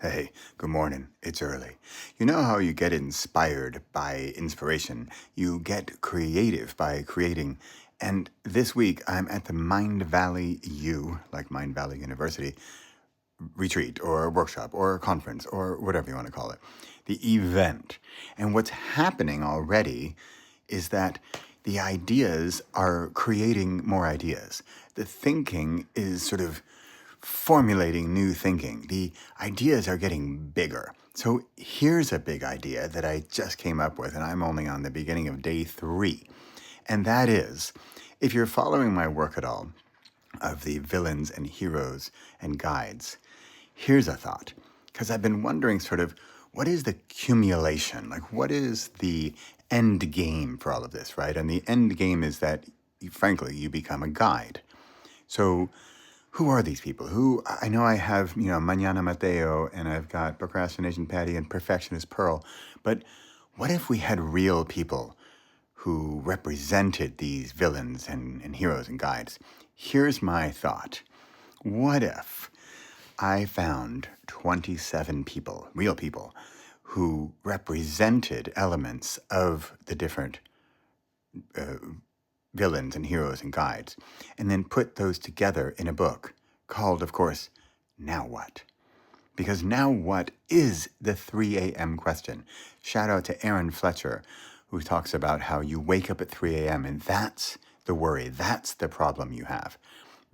Hey, good morning. It's early. You know how you get inspired by inspiration? You get creative by creating. And this week I'm at the Mindvalley U, like Mindvalley University, retreat or workshop or conference or whatever you want to call it, the event. And what's happening already is that the ideas are creating more ideas. The thinking is sort of formulating new thinking. The ideas are getting bigger. So here's a big idea that I just came up with, and I'm only on the beginning of day 3. And that is, if you're following my work at all, of the villains and heroes and guides, here's a thought. Because I've been wondering sort of, what is the accumulation? Like, what is the end game for all of this, right? And the end game is that, frankly, you become a guide. So who are these people? Who, I know I have, Mañana Mateo, and I've got Procrastination Patty and Perfectionist Pearl, but what if we had real people who represented these villains and heroes and guides? Here's my thought. What if I found 27 people, real people, who represented elements of the different villains and heroes and guides, and then put those together in a book called, of course, Now What? Because now what is the 3 a.m. question? Shout out to Aaron Fletcher, who talks about how you wake up at 3 a.m. and that's the worry, that's the problem you have.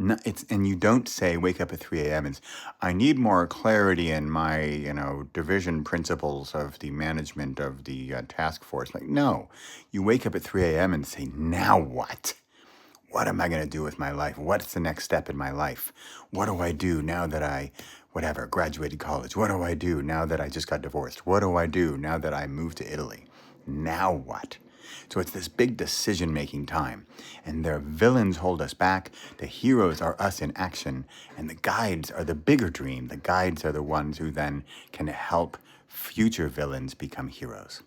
No, and you don't say wake up at 3 a.m. and I need more clarity in my, division principles of the management of the task force. Like, no, you wake up at 3 a.m. and say, now what? What am I going to do with my life? What's the next step in my life? What do I do now that I, graduated college? What do I do now that I just got divorced? What do I do now that I moved to Italy? Now what? So it's this big decision-making time. And their villains hold us back. The heroes are us in action. And the guides are the bigger dream. The guides are the ones who then can help future villains become heroes.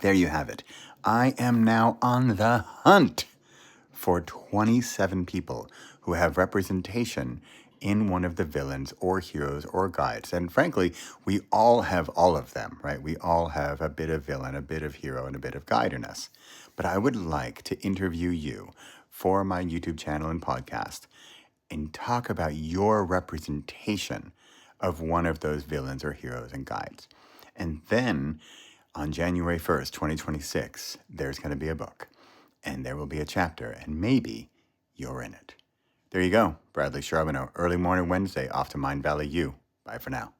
There you have it. I am now on the hunt for 27 people who have representation in one of the villains or heroes or guides. And frankly, we all have all of them, right? We all have a bit of villain, a bit of hero, and a bit of guide in us. But I would like to interview you for my YouTube channel and podcast and talk about your representation of one of those villains or heroes and guides. And then on January 1st, 2026, there's going to be a book. And there will be a chapter, and maybe you're in it. There you go. Bradley Charbonneau, early morning Wednesday, off to Mindvalley U. Bye for now.